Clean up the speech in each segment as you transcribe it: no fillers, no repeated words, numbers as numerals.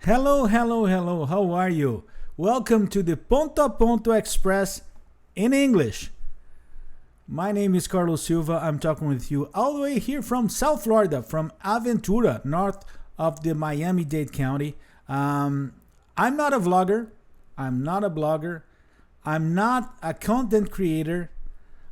Hello, hello, hello. How are you? Welcome to the Ponto Express in English. My name is Carlos Silva. I'm talking with you all the way here from South Florida, from Aventura, north of the Miami-Dade County. I'm not a vlogger. I'm not a blogger. I'm not a content creator.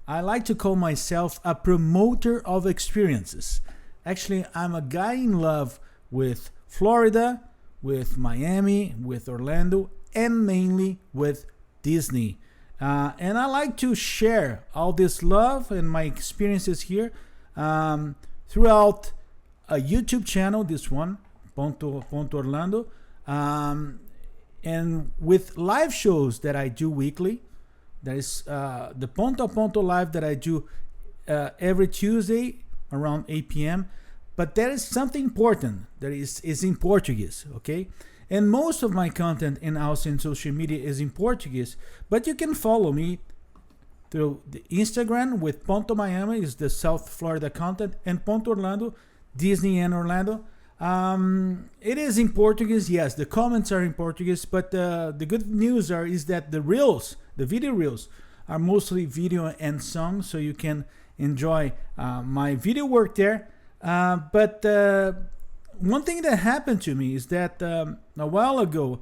I like to call myself a promoter of experiences. Actually, I'm a guy in love with Florida, with Miami, with Orlando, and mainly with Disney. And I like to share all this love and my experiences here throughout a YouTube channel, this one, Ponto Orlando, and with live shows that I do weekly. There is the Ponto Live that I do every Tuesday around 8 p.m. But there is something important that is in Portuguese, okay? And most of my content and also in social media is in Portuguese. But you can follow me through the Instagram with Ponto Miami, is the South Florida content, and Ponto Orlando, Disney and Orlando. It is in Portuguese, yes. The comments are in Portuguese, but the good news is that the reels, the video reels, are mostly video and songs, so you can enjoy my video work there. But one thing that happened to me is that a while ago,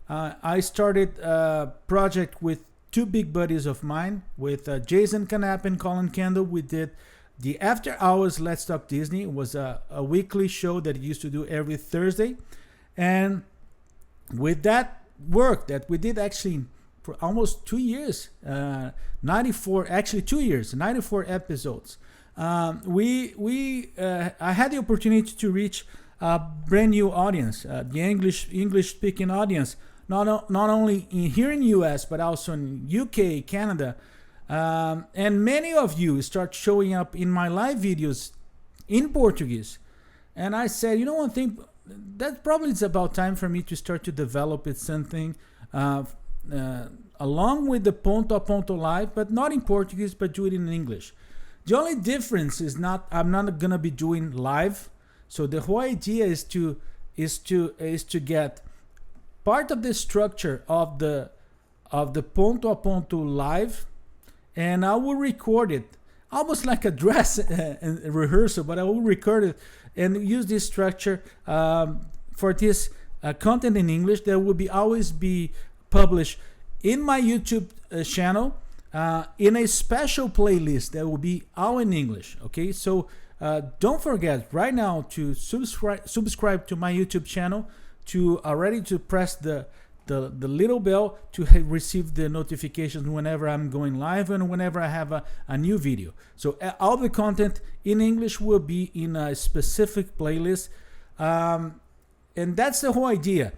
I started a project with two big buddies of mine, with Jason Canap and Colin Kendall. We did the After Hours Let's Talk Disney. It was a weekly show that I used to do every Thursday. And with that work that we did actually for almost 2 years, 94 episodes. I had the opportunity to reach a brand new audience, the English speaking audience, not only here in US but also in UK, Canada, and many of you start showing up in my live videos in Portuguese. And I said, you know, one thing, that probably is about time for me to start to develop it something along with the Ponto Live, but not in Portuguese, but do it in English. The only difference is I'm not gonna be doing live. So the whole idea is to get part of the structure of the Ponto Live, and I will record it almost like a dress rehearsal, but I will record it and use this structure for this content in English that will always be published in my YouTube channel. In a special playlist that will be all in English. Okay, so don't forget right now to subscribe to my YouTube channel, to press the little bell to receive the notifications whenever I'm going live and whenever I have a new video. So all the content in English will be in a specific playlist, and that's the whole idea.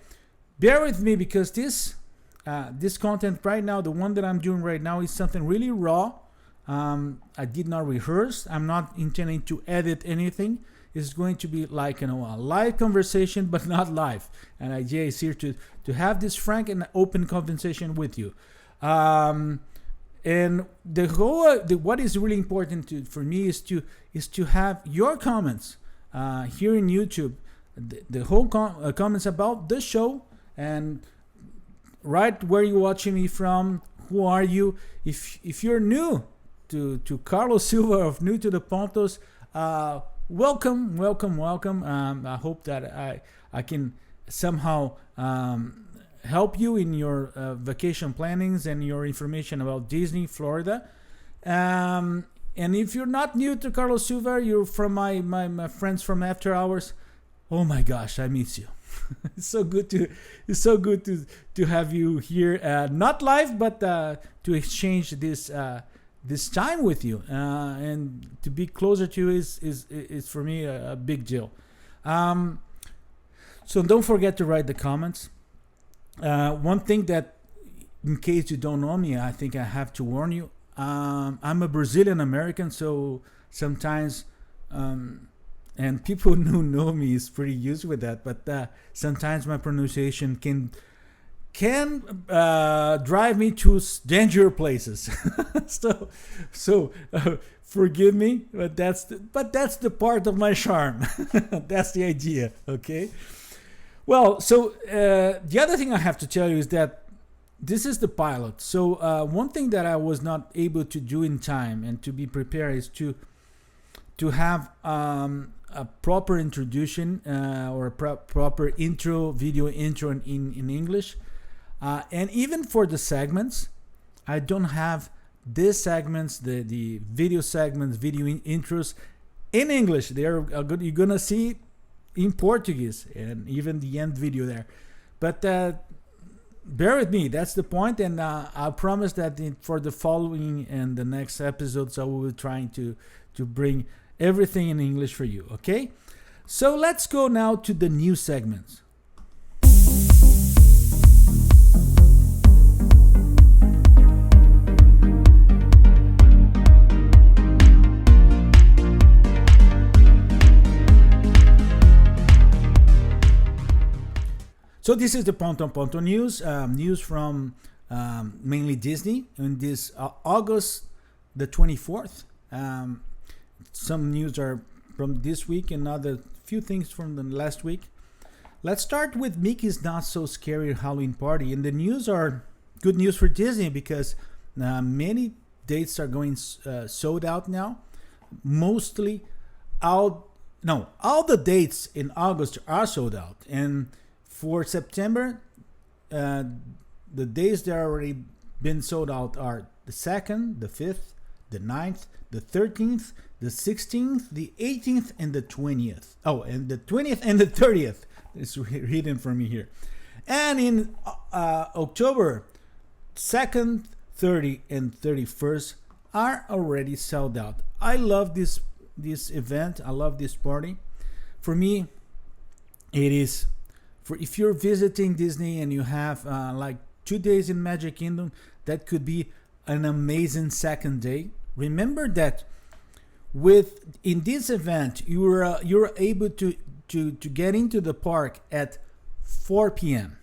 Bear with me because this content right now, the one that I'm doing right now, is something really raw. I did not rehearse. I'm not intending to edit anything. It's going to be like, a live conversation, but not live. And the idea is here to have this frank and open conversation with you. And what is really important for me is to have your comments here in YouTube. The whole comments about the show, and right where you're watching me from, who are you? If you're new to Carlos Silva, or new to the Pontos, welcome. I hope that I can somehow help you in your vacation plannings and your information about Disney, Florida. And if you're not new to Carlos Silva, you're from my friends from After Hours. Oh my gosh, I miss you. It's so good to have you here, not live, but to exchange this time with you, and to be closer to you is for me a big deal. So don't forget to write the comments. One thing that, in case you don't know me, I think I have to warn you. I'm a Brazilian American, so sometimes. And people who know me is pretty used with that, but sometimes my pronunciation can drive me to dangerous places. so forgive me, but that's the part of my charm. That's the idea. Okay. Well, so the other thing I have to tell you is that this is the pilot. So one thing that I was not able to do in time and to be prepared is to have a proper introduction or a proper intro, video intro in English. And even for the segments, I don't have these segments, the video segments, video intros in English. They are good. You're gonna see in Portuguese and even the end video there. But bear with me. That's the point, and I promise that for the following and the next episodes, I will be trying to bring everything in English for you. Okay, so let's go now to the new segments. So this is the Ponto news, news from mainly Disney on this August the 24th. Some news are from this week and other few things from the last week. Let's start with Mickey's Not So Scary Halloween Party. And the news are good news for Disney because many dates are going sold out now. Mostly all the dates in August are sold out. And for September, the days that are already been sold out are the 2nd, the 5th, the 9th, the 13th, the 16th, the 18th, and the 20th. Oh, and the 20th and the 30th. It's hidden for me here. And in October, 2nd, 30, and 31st are already sold out. I love this event. I love this party. For me, it is... if you're visiting Disney and you have like 2 days in Magic Kingdom, that could be an amazing second day. Remember that in this event, you're able to get into the park at 4 p.m.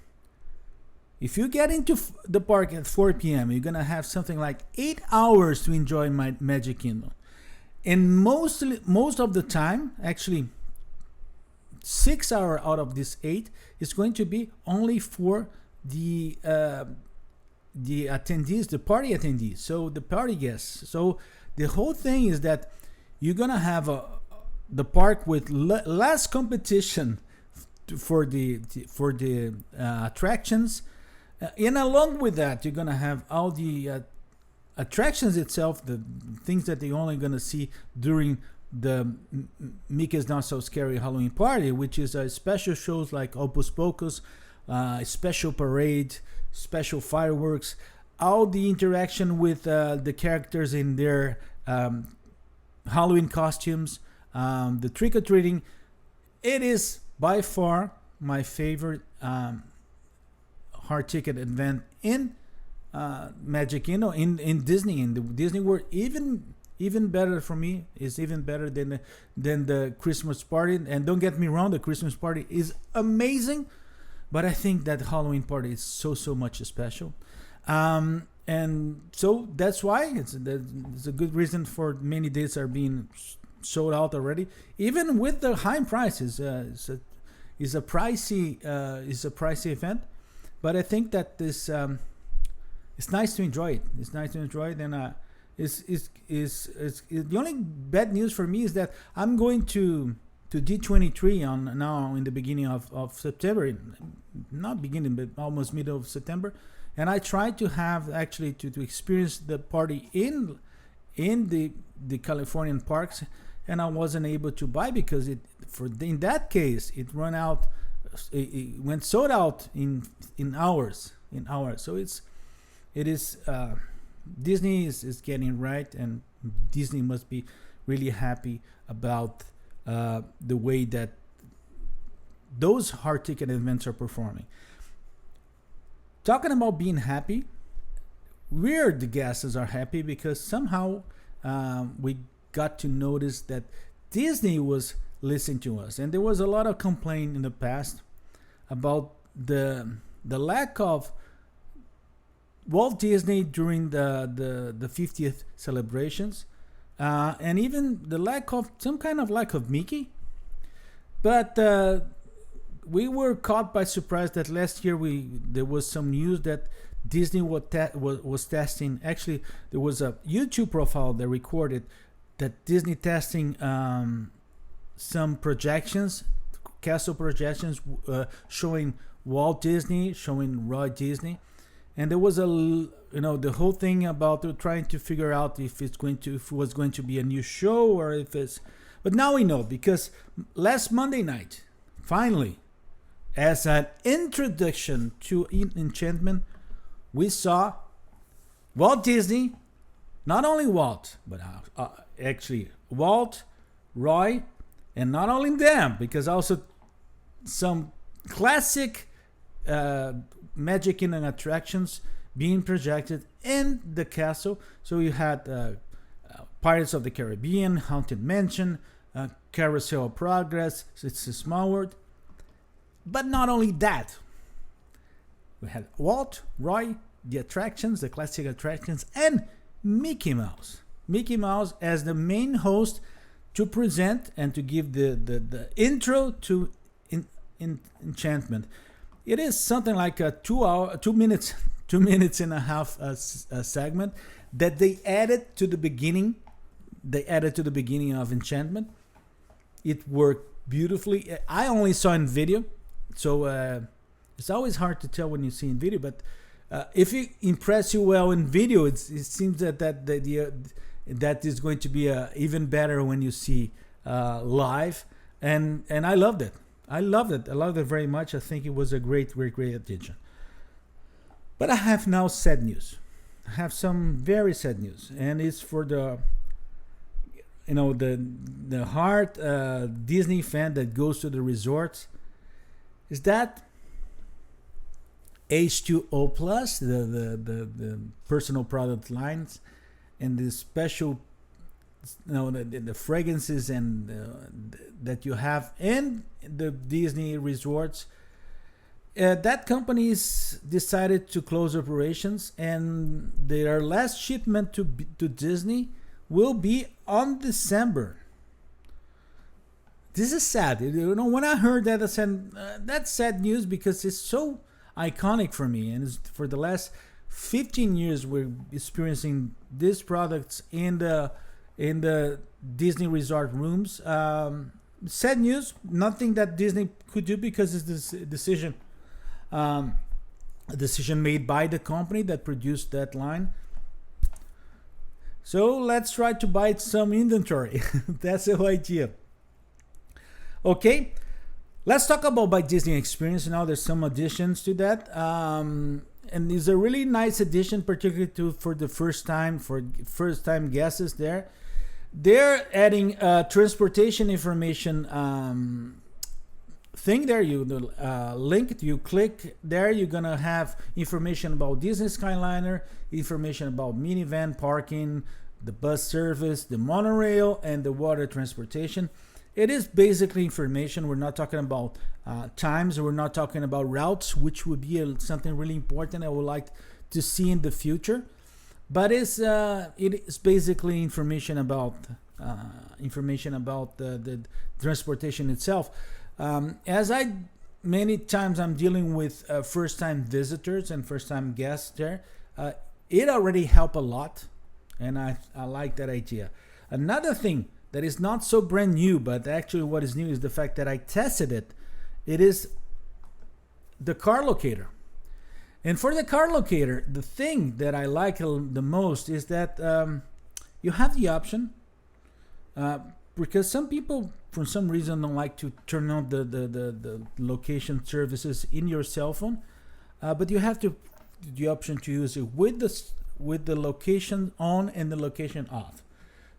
If you get into the park at 4 p.m., you're gonna have something like 8 hours to enjoy my Magic Kingdom, and most of the time, actually, 6 hours out of this 8 is going to be only for the attendees, the party attendees, so the party guests. So the whole thing is that you're gonna have the park with less competition for the attractions, and along with that, you're gonna have all the attractions itself, the things that you're only gonna see during the Mickey's Not So Scary Halloween Party, which is special shows like Hocus Pocus, special parade, special fireworks, all the interaction with the characters in their Halloween costumes, the trick-or-treating. It is by far my favorite hard ticket event in Magic Kingdom, in Disney, in the Disney World. Even better for me, is even better than the Christmas party. And don't get me wrong, the Christmas party is amazing, but I think that Halloween party is so much special. And so that's why it's a good reason for many dates are being sold out already, even with the high prices. It's a pricey event, but I think that this it's nice to enjoy it. It's nice to enjoy it, and is the only bad news for me is that I'm going to D23 on now in the beginning of September, not beginning but almost middle of September, and I tried to have actually to experience the party in the Californian parks, and I wasn't able to buy because in that case it went sold out in hours. So it is. Disney is getting right, and Disney must be really happy about the way that those hard ticket events are performing. Talking about being happy, we're the guests are happy because somehow we got to notice that Disney was listening to us, and there was a lot of complaint in the past about the lack of Walt Disney during the 50th celebrations, and even the lack of some kind of lack of Mickey. But we were caught by surprise that last year there was some news that Disney was testing. Actually, there was a YouTube profile that recorded that Disney testing some projections, castle projections, showing Walt Disney, showing Roy Disney, and there was the whole thing about trying to figure out if it was going to be a new show or if it's. But now we know, because last Monday night, finally, as an introduction to Enchantment, we saw Walt Disney, not only Walt, but actually Walt, Roy, and not only them, because also some classic magic and attractions being projected in the castle. So you had Pirates of the Caribbean, Haunted Mansion, Carousel of Progress, It's a Small World. But not only that, we had Walt, Roy, the attractions, the classic attractions, and Mickey Mouse. Mickey Mouse as the main host to present and to give the intro to Enchantment. It is something like a 2 minutes and a half segment that they added to the beginning. They added to the beginning of Enchantment. It worked beautifully. I only saw in video, so it's always hard to tell when you see in video. But if it impress you well in video, it seems that is going to be even better when you see live. And I loved it. I loved it very much. I think it was a great addition. But I have now sad news. I have some very sad news, and it's for the hard Disney fan that goes to the resorts. Is that H2O Plus, the personal product lines, and the special, the fragrances and that you have in the Disney resorts. That companies decided to close operations, and their last shipment to Disney will be on December. This is sad. When I heard that, I said that's sad news, because it's so iconic for me, and for the last 15 years we're experiencing these products in the Disney resort rooms. Sad news. Nothing that Disney could do, because it's this decision. A decision made by the company that produced that line. So let's try to buy some inventory. That's the whole idea. Okay, let's talk about by Disney Experience now. There's some additions to that, and it's a really nice addition, particularly for the first time guests there. They're adding transportation information thing there. You link, you click there, you're gonna have information about Disney Skyliner, information about minivan parking, the bus service, the monorail, and the water transportation. It is basically information. We're not talking about times, we're not talking about routes, which would be something really important I would like to see in the future. But it is basically information about the transportation itself. As many times I'm dealing with first-time visitors and first-time guests there, it already helped a lot, and I like that idea. Another thing that is not so brand new, but actually what is new, is the fact that I tested it. It is the car locator. And for the car locator, the thing that I like the most is that you have the option, because some people, for some reason, don't like to turn on the location services in your cell phone, but you have the option to use it with the location on and the location off.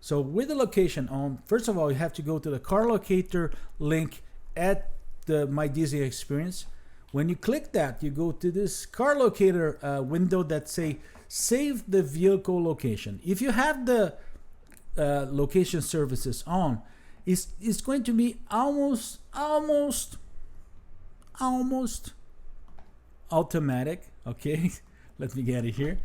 So with the location on, first of all, you have to go to the car locator link at the My Disney Experience. When you click that, you go to this car locator window that say save the vehicle location. If you have the location services on, it's going to be almost automatic. Okay, let me get it here.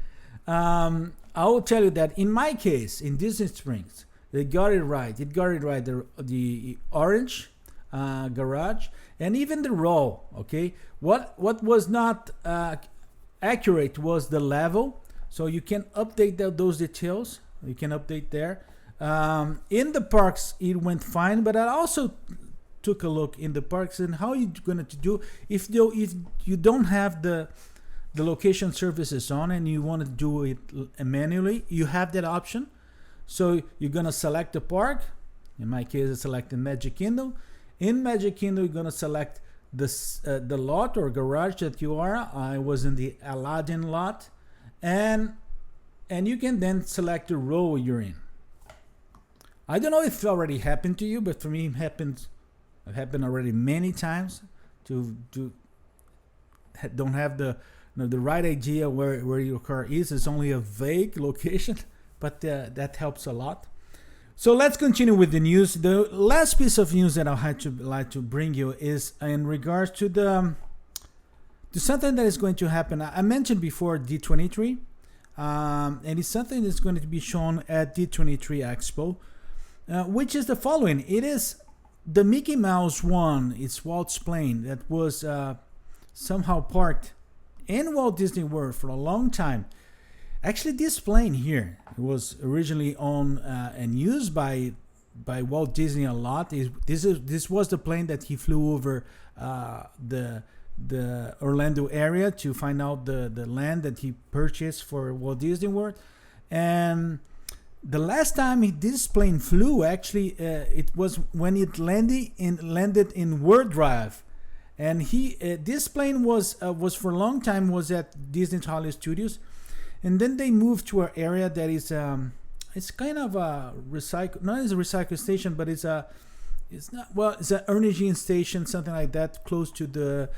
I will tell you that in my case, in Disney Springs, they got it right. It got it right. The orange garage, and even the row. Okay, what was not accurate was the level, so you can update those details. You can update there. In the parks, it went fine, but I also took a look in the parks and how you're going to do if you don't have the location services on and you want to do it manually. You have that option. So you're going to select the park. In my case, I selected Magic Kingdom. In Magic Kingdom, you're going to select the lot or garage that you are. I was in the Aladdin lot, and you can then select the row you're in. I don't know if it already happened to you, but for me, it happened already many times. To don't have the right idea where your car is. It's only a vague location, but that helps a lot. So let's continue with the news. The last piece of news that I'd like to bring you is in regards to something that is going to happen. I mentioned before D23, and it's something that's going to be shown at D23 Expo, which is the following. It is the Mickey Mouse one. It's Walt's plane that was somehow parked in Walt Disney World for a long time. Actually, this plane here was originally owned and used by Walt Disney a lot. This was the plane that he flew over the Orlando area to find out the land that he purchased for Walt Disney World. And the last time this plane flew, actually, it was when it landed in World Drive. And this plane was for a long time was at Disney Hollywood Studios. And then they moved to an area that is it's kind of a not as a recycle station, but it's an energy station, something like that, close to the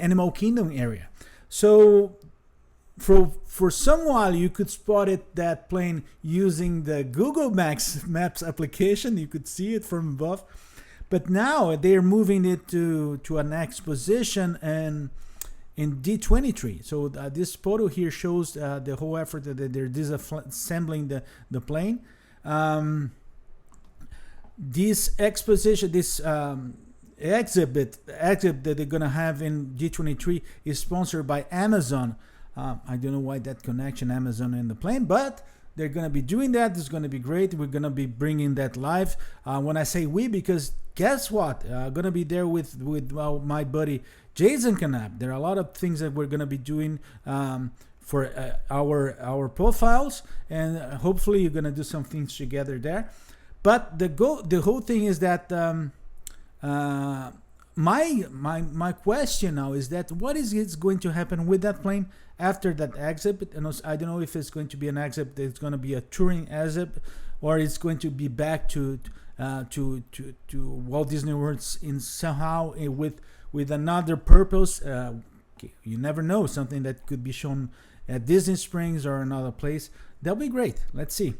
Animal Kingdom area. So for some while you could spot that plane using the Google Maps application. You could see it from above, but now they're moving it to an exposition and in D23. So this photo here shows the whole effort that they're disassembling the plane. This exposition, this exhibit that they're gonna have in D23 is sponsored by Amazon. I don't know why that connection, Amazon and the plane, but they're gonna be doing that. It's gonna be great. We're gonna be bringing that live. When I say we, because guess what? Gonna be there with my buddy Jason Knapp. There are a lot of things that we're gonna be doing for our profiles, and hopefully you're gonna do some things together there. But the whole thing is that my question now is that what is going to happen with that plane after that exhibit? And I don't know if it's going to be an exhibit that's going to be a touring exhibit, or it's going to be back to Walt Disney World in somehow with another purpose. You never know, something that could be shown at Disney Springs or another place. That'll be great. Let's see.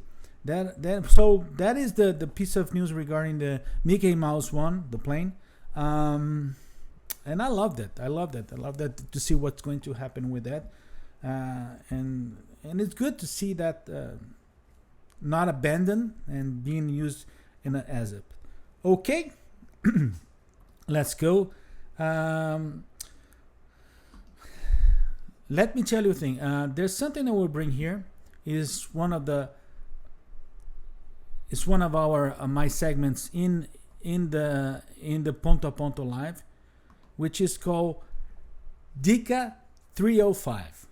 So that is the piece of news regarding the Mickey Mouse one, the plane. And I love that. I love that to see what's going to happen with that. And it's good to see that not abandoned and being used in an exhibit. Okay, let's go. Let me tell you a thing. There's something I will bring here. It's one of our my segments in the Ponto a Ponto Live, which is called Dica 305.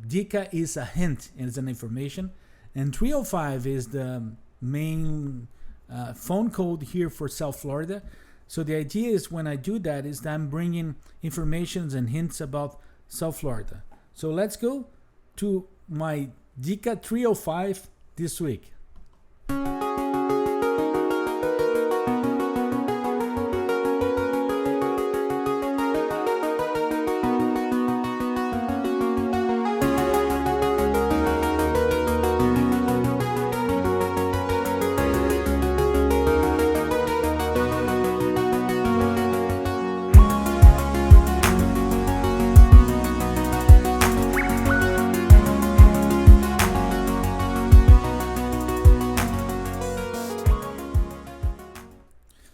Dica is a hint, it's an information, and 305 is the main phone code here for South Florida. So the idea is when I do that is that I'm bringing informations and hints about South Florida. So let's go to my Dica 305 this week.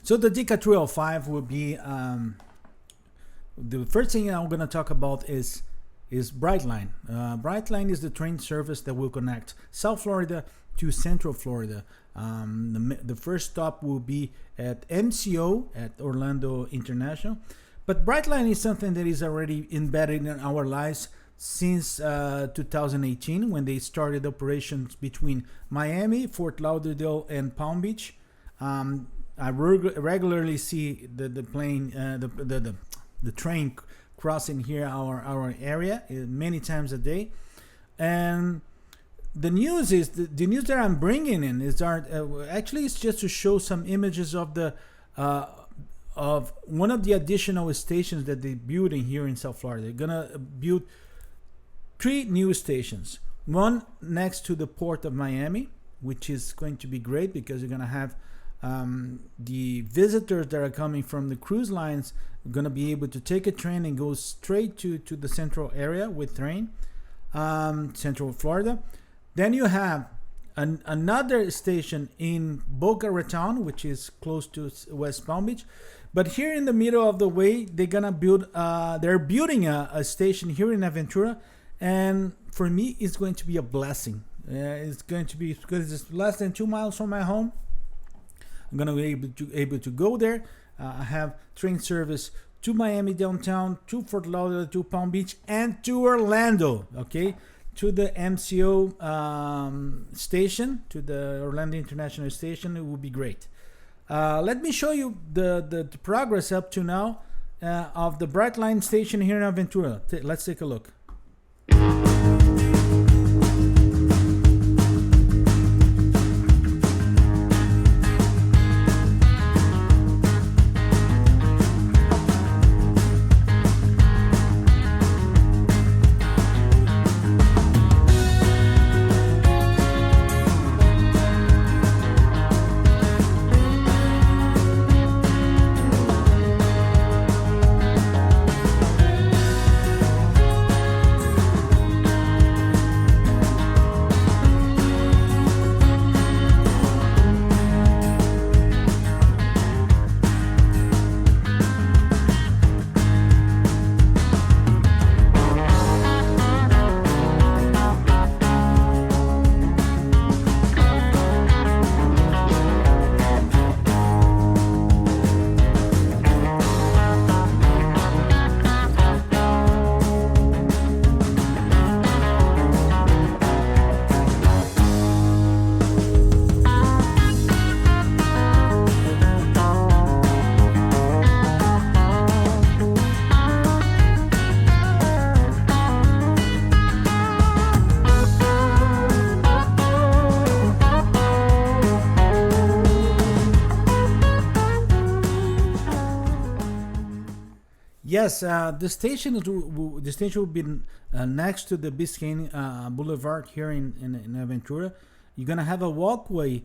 So the Dica 305 will be the first thing I'm going to talk about is Brightline. Brightline is the train service that will connect South Florida to Central Florida. The first stop will be at MCO at Orlando International. But Brightline is something that is already embedded in our lives since 2018 when they started operations between Miami, Fort Lauderdale, and Palm Beach. I regularly see the plane, the train crossing here our area many times a day. And the news is the news that I'm bringing in is actually it's just to show some images of the of one of the additional stations that they're building here in South Florida. They're gonna build 3 new stations. One next to the port of Miami, which is going to be great because you're gonna have the visitors that are coming from the cruise lines are gonna be able to take a train and go straight to the central area with train, Central Florida. Then you have another station in Boca Raton, which is close to West Palm Beach. But here in the middle of the way, they're gonna build. They're building a station here in Aventura, and for me, it's going to be a blessing. It's going to be because it's less than 2 miles from my home. I'm gonna be able to go there. I have train service to Miami downtown, to Fort Lauderdale, to Palm Beach, and to Orlando. Okay, to the MCO station, to the Orlando International Station. It would be great. Let me show you the progress up to now of the Brightline station here in Aventura. Let's take a look. Yes, the station will be next to the Biscayne Boulevard here in Aventura. You're gonna have a walkway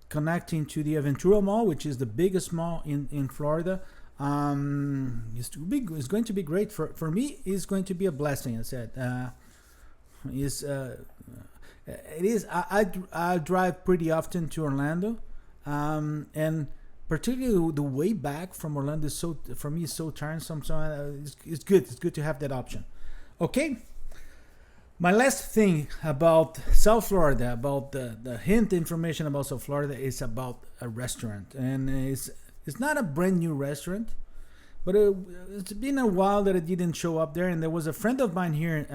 connecting to the Aventura Mall, which is the biggest mall in Florida. It's going to be great for me. It's going to be a blessing. I said, it is. I drive pretty often to Orlando, and particularly the way back from Orlando is for me so tiresome. So it's good. It's good to have that option. Okay. My last thing about South Florida, about the hint information about South Florida, is about a restaurant, and it's not a brand new restaurant, but it's been a while that it didn't show up there. And there was a friend of mine here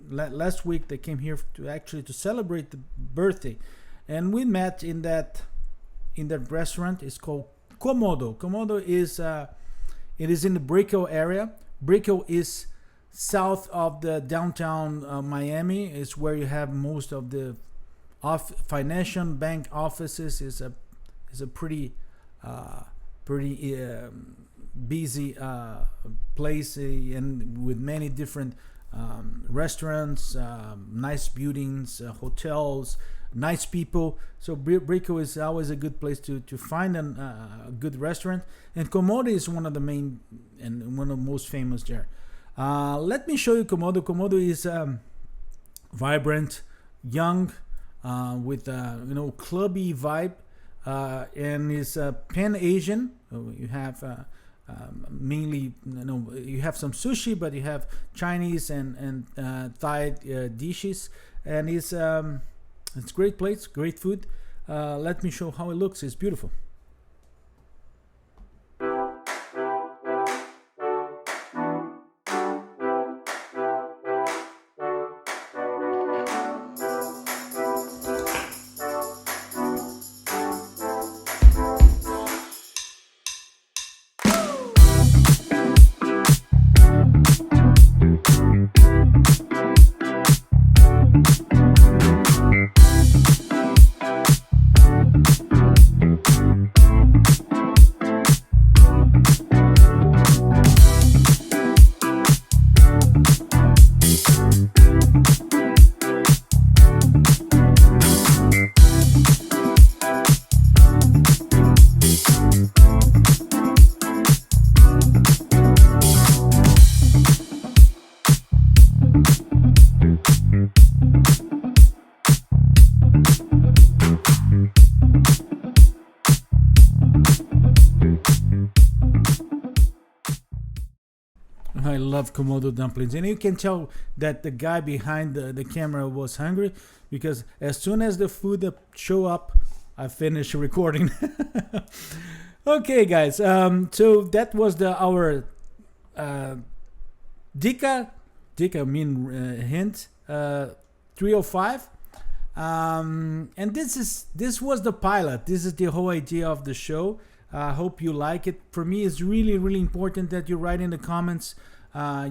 last week that came here to celebrate the birthday, and we met in that restaurant. It's called Komodo. Komodo is it is in the Brickell area. Brickell is south of the downtown Miami. Is where you have most of the financial bank offices. Is a pretty busy place, and with many different restaurants, nice buildings, hotels, nice people. So Brickell is always a good place to find a good restaurant, and Komodo is one of the main and one of the most famous there. Let me show you Komodo. Komodo is vibrant, young, with clubby vibe. and is Pan-Asian. You have mainly, you have some sushi, but you have Chinese and Thai dishes, and it's great plates, great food. Let me show how it looks. It's beautiful. I love Komodo dumplings, and you can tell that the guy behind the camera was hungry, because as soon as the food show up, I finish recording. Okay, guys. So that was our Dica hint 305. And this was the pilot. This is the whole idea of the show. I hope you like it. For me, it's really, really important that you write in the comments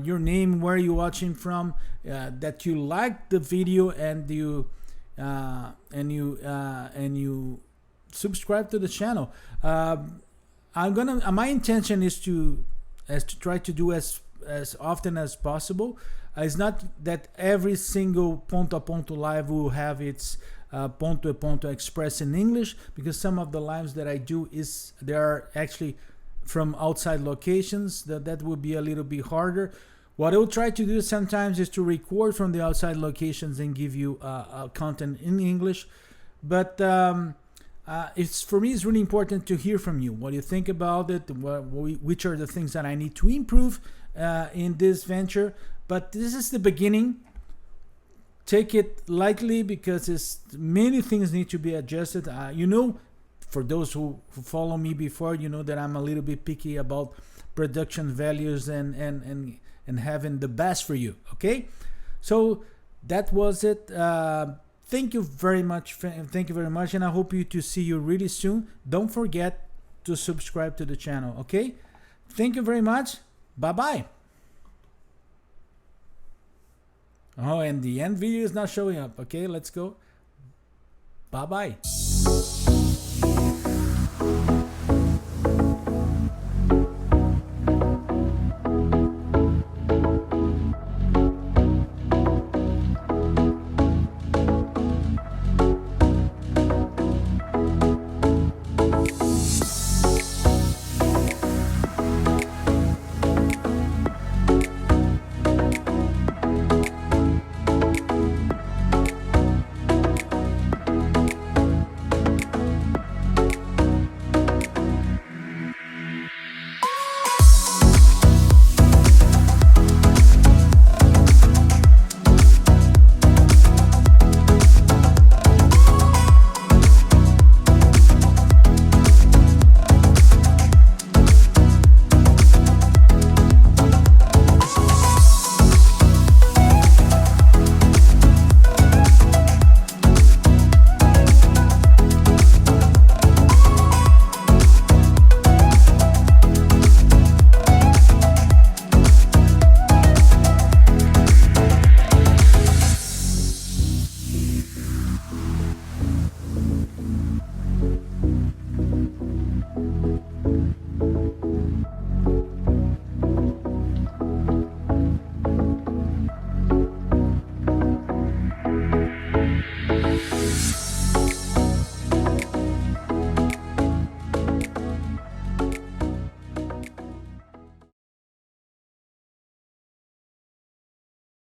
your name, where you're watching from, that you like the video, and you subscribe to the channel. My intention is to try to do as often as possible. It's not that every single Ponto a Ponto live will have its Ponto Express in English, because some of the lives that I do they are actually from outside locations. That would be a little bit harder. What I will try to do sometimes is to record from the outside locations and give you content in English. But for me, it's really important to hear from you. What do you think about it? Which are the things that I need to improve in this venture? But this is the beginning. Take it lightly, because many things need to be adjusted. For those who follow me before, you know that I'm a little bit picky about production values and having the best for you. Okay, so that was it. Thank you very much, and I hope to see you really soon. Don't forget to subscribe to the channel. Okay, thank you very much. Bye bye. Oh, and the end video is not showing up. Okay, let's go. Bye bye.